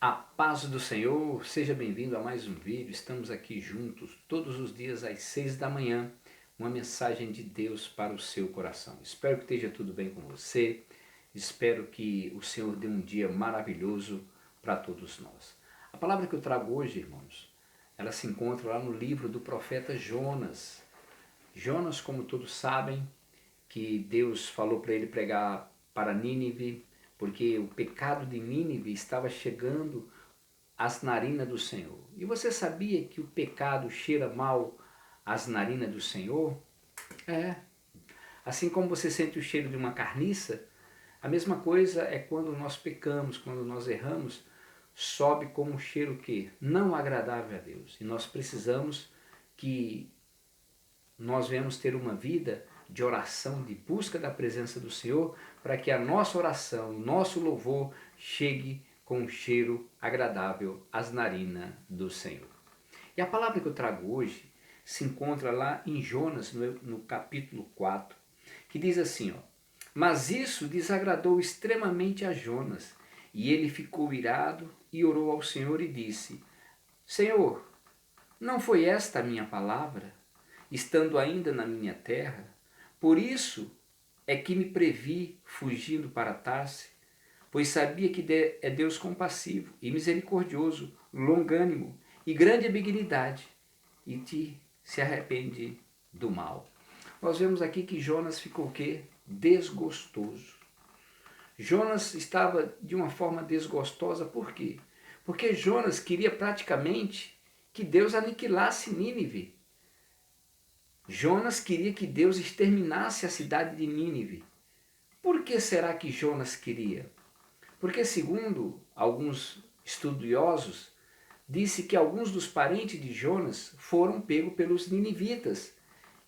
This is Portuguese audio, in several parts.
A paz do Senhor, seja bem-vindo a mais um vídeo. Estamos aqui juntos todos os dias às 6 da manhã, uma mensagem de Deus para o seu coração. Espero que esteja tudo bem com você, espero que o Senhor dê um dia maravilhoso para todos nós. A palavra que eu trago hoje, irmãos, ela se encontra lá no livro do profeta Jonas. Jonas, como todos sabem, que Deus falou para ele pregar para Nínive, porque o pecado de Nínive estava chegando às narinas do Senhor. E você sabia que o pecado cheira mal às narinas do Senhor? É. Assim como você sente o cheiro de uma carniça, a mesma coisa é quando nós pecamos, quando nós erramos, sobe como um cheiro que não agradável a Deus. E nós precisamos que nós venhamos ter uma vida de oração, de busca da presença do Senhor, para que a nossa oração, o nosso louvor chegue com um cheiro agradável às narinas do Senhor. E a palavra que eu trago hoje se encontra lá em Jonas, no capítulo 4, que diz assim, ó: mas isso desagradou extremamente a Jonas, e ele ficou irado e orou ao Senhor e disse: Senhor, não foi esta a minha palavra, estando ainda na minha terra? Por isso é que me previ fugindo para Tarse, pois sabia que é Deus compassivo e misericordioso, longânimo e grande em benignidade, e se arrepende do mal. Nós vemos aqui que Jonas ficou o quê? Desgostoso. Jonas estava de uma forma desgostosa, por quê? Porque Jonas queria praticamente que Deus aniquilasse Nínive. Jonas queria que Deus exterminasse a cidade de Nínive. Por que será que Jonas queria? Porque, segundo alguns estudiosos, disse que alguns dos parentes de Jonas foram pegos pelos ninivitas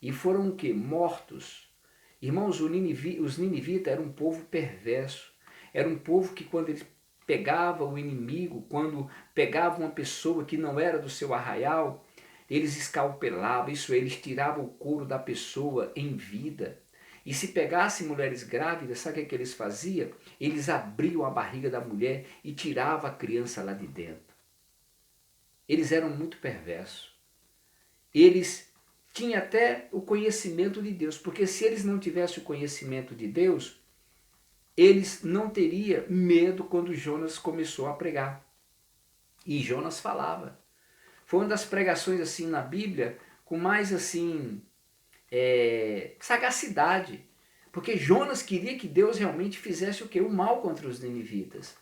e foram o quê? Mortos. Irmãos, os ninivitas eram um povo perverso. Era um povo que, quando eles pegavam o inimigo, quando pegavam uma pessoa que não era do seu arraial, eles escalpelavam, isso, eles tiravam o couro da pessoa em vida. E se pegassem mulheres grávidas, sabe o que eles faziam? Eles abriam a barriga da mulher e tiravam a criança lá de dentro. Eles eram muito perversos. Eles tinham até o conhecimento de Deus, porque se eles não tivessem o conhecimento de Deus, eles não teriam medo quando Jonas começou a pregar. E Jonas falava. Foi uma das pregações assim na Bíblia com mais assim sagacidade, porque Jonas queria que Deus realmente fizesse o que? O mal contra os ninivitas.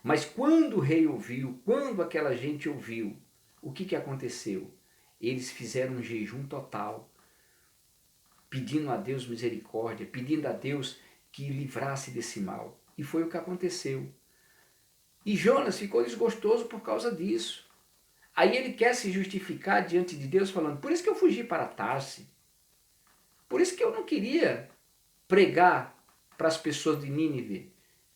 Mas quando o rei ouviu, quando aquela gente ouviu, o que aconteceu? Eles fizeram um jejum total, pedindo a Deus misericórdia, pedindo a Deus que livrasse desse mal. E foi o que aconteceu. E Jonas ficou desgostoso por causa disso. Aí ele quer se justificar diante de Deus falando: por isso que eu fugi para Tarse. Por isso que eu não queria pregar para as pessoas de Nínive.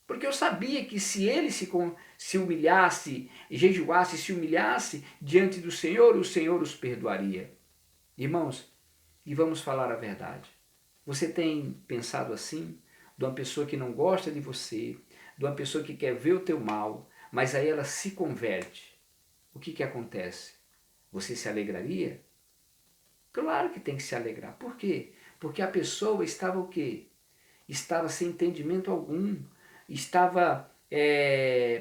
Porque eu sabia que se ele se humilhasse, jejuasse, se humilhasse diante do Senhor, o Senhor os perdoaria. Irmãos, e vamos falar a verdade. Você tem pensado assim? De uma pessoa que não gosta de você, de uma pessoa que quer ver o teu mal, mas aí ela se converte. O que acontece? Você se alegraria? Claro que tem que se alegrar. Por quê? Porque a pessoa estava o quê? Estava sem entendimento algum, estava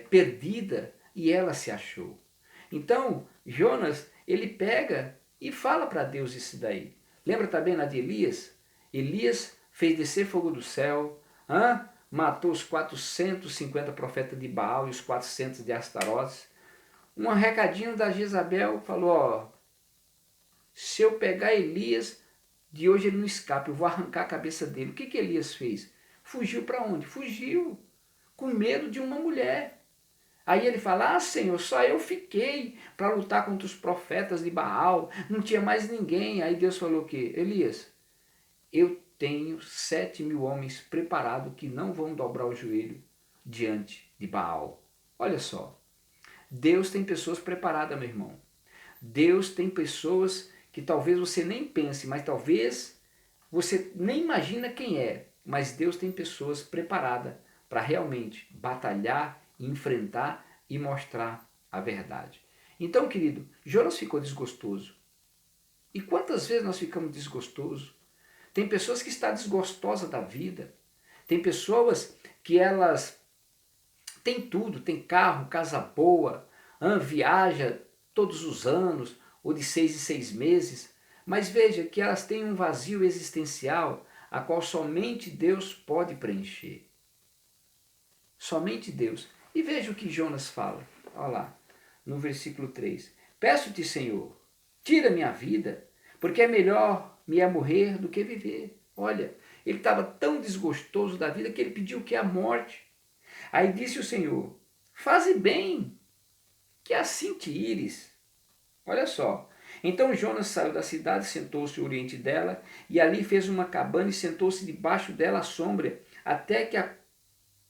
perdida e ela se achou. Então, Jonas, ele pega e fala para Deus isso daí. Lembra também na de Elias? Elias fez descer fogo do céu, matou os 450 profetas de Baal e os 400 de Astarotes. Um recadinho da Jezabel falou, ó, se eu pegar Elias, de hoje ele não escapa, eu vou arrancar a cabeça dele. O que Elias fez? Fugiu para onde? Fugiu, com medo de uma mulher. Aí ele fala, Senhor, só eu fiquei para lutar contra os profetas de Baal, não tinha mais ninguém. Aí Deus falou o quê? Elias, eu tenho 7.000 homens preparados que não vão dobrar o joelho diante de Baal. Olha só, Deus tem pessoas preparadas, meu irmão. Deus tem pessoas que talvez você nem pense, mas talvez você nem imagina quem é. Mas Deus tem pessoas preparadas para realmente batalhar e enfrentar e mostrar a verdade. Então, querido, Jonas ficou desgostoso. E quantas vezes nós ficamos desgostosos? Tem pessoas que estão desgostosas da vida. Tem pessoas que elas têm tudo, tem carro, casa boa, viaja todos os anos, ou de 6 em 6 meses, mas veja que elas têm um vazio existencial a qual somente Deus pode preencher. Somente Deus. E veja o que Jonas fala. Olha lá, no versículo 3. Peço-te, Senhor, tira minha vida, porque é melhor me é morrer do que viver. Olha, ele estava tão desgostoso da vida que ele pediu que a morte. Aí disse o Senhor, faze bem, que assim te ires. Olha só. Então Jonas saiu da cidade, sentou-se ao oriente dela, e ali fez uma cabana e sentou-se debaixo dela à sombra, até que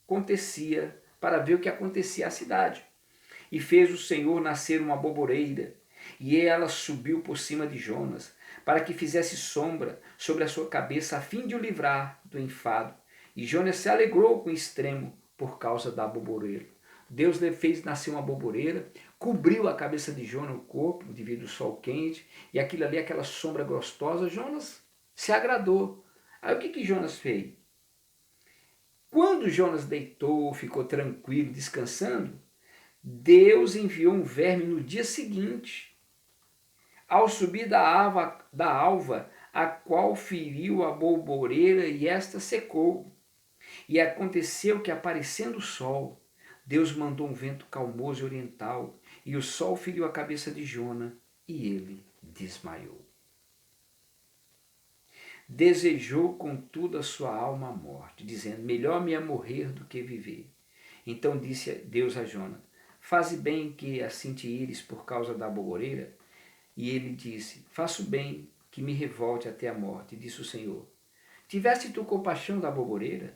acontecia, para ver o que acontecia à cidade. E fez o Senhor nascer uma boboreira, e ela subiu por cima de Jonas, para que fizesse sombra sobre a sua cabeça, a fim de o livrar do enfado. E Jonas se alegrou com extremo por causa da boboreira. Deus lhe fez nascer uma boboreira, cobriu a cabeça de Jonas, o corpo, devido ao sol quente, e aquilo ali, aquela sombra gostosa, Jonas se agradou. Aí o que Jonas fez? Quando Jonas deitou, ficou tranquilo, descansando, Deus enviou um verme no dia seguinte, ao subir da alva, a qual feriu a boboreira e esta secou. E aconteceu que, aparecendo o sol, Deus mandou um vento calmoso e oriental, e o sol feriu a cabeça de Jona, e ele desmaiou. Desejou contudo a sua alma a morte, dizendo, melhor me é morrer do que viver. Então disse Deus a Jona, faze bem que assim te ires por causa da boboreira. E ele disse, faço bem que me revolte até a morte, disse o Senhor. Tiveste tu compaixão da boboreira,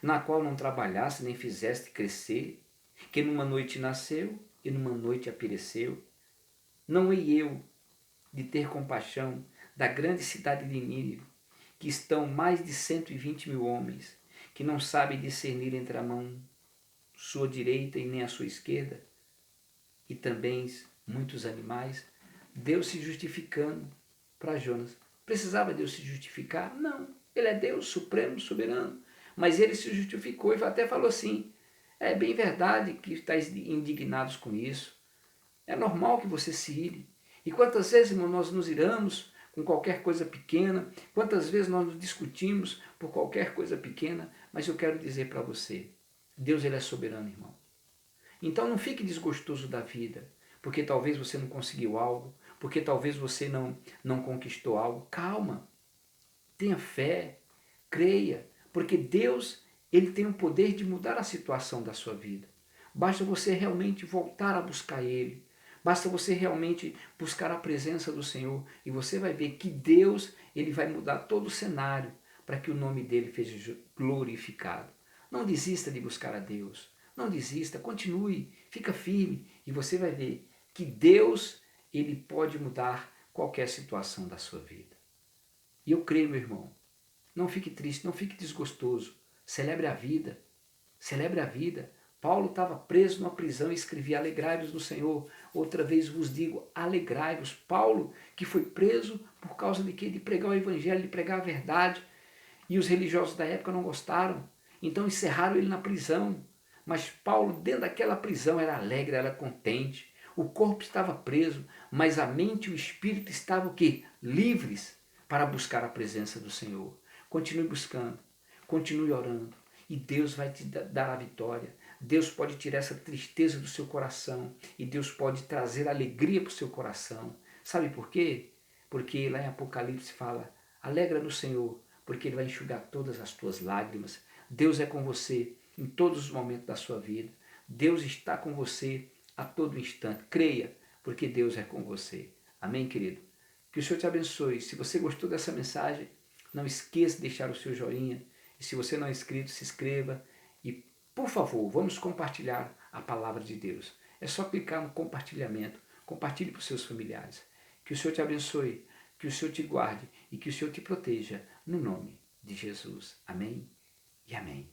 na qual não trabalhaste nem fizeste crescer, que numa noite nasceu e numa noite apereceu? Não hei eu de ter compaixão da grande cidade de Nínive, que estão mais de 120 mil homens, que não sabem discernir entre a mão sua direita e nem a sua esquerda, e também muitos animais? Deus se justificando para Jonas. Precisava Deus se justificar? Não. Ele é Deus supremo, soberano. Mas ele se justificou e até falou assim, é bem verdade que estáis indignados com isso. É normal que você se ire. E quantas vezes, irmão, nós nos iramos com qualquer coisa pequena, quantas vezes nós nos discutimos por qualquer coisa pequena, mas eu quero dizer para você, Deus ele é soberano, irmão. Então não fique desgostoso da vida, porque talvez você não conseguiu algo, porque talvez você não conquistou algo. Calma, tenha fé, creia, porque Deus ele tem o poder de mudar a situação da sua vida. Basta você realmente voltar a buscar Ele. Basta você realmente buscar a presença do Senhor e você vai ver que Deus ele vai mudar todo o cenário para que o nome dele seja glorificado. Não desista de buscar a Deus. Não desista, continue, fica firme e você vai ver que Deus ele pode mudar qualquer situação da sua vida. E eu creio, meu irmão, não fique triste, não fique desgostoso. Celebre a vida. Celebre a vida. Paulo estava preso numa prisão e escrevia, alegrai-vos no Senhor. Outra vez vos digo, alegrai-vos. Paulo, que foi preso por causa de quê? De pregar o evangelho, de pregar a verdade. E os religiosos da época não gostaram. Então encerraram ele na prisão. Mas Paulo, dentro daquela prisão, era alegre, era contente. O corpo estava preso, mas a mente e o espírito estavam o quê? Livres para buscar a presença do Senhor. Continue buscando, continue orando e Deus vai te dar a vitória. Deus pode tirar essa tristeza do seu coração e Deus pode trazer alegria para o seu coração. Sabe por quê? Porque lá em Apocalipse fala, alegra no Senhor, porque Ele vai enxugar todas as tuas lágrimas. Deus é com você em todos os momentos da sua vida. Deus está com você a todo instante. Creia, porque Deus é com você. Amém, querido? Que o Senhor te abençoe. Se você gostou dessa mensagem, não esqueça de deixar o seu joinha. E se você não é inscrito, se inscreva. E, por favor, vamos compartilhar a palavra de Deus. É só clicar no compartilhamento. Compartilhe para os seus familiares. Que o Senhor te abençoe, que o Senhor te guarde e que o Senhor te proteja, no nome de Jesus. Amém e amém.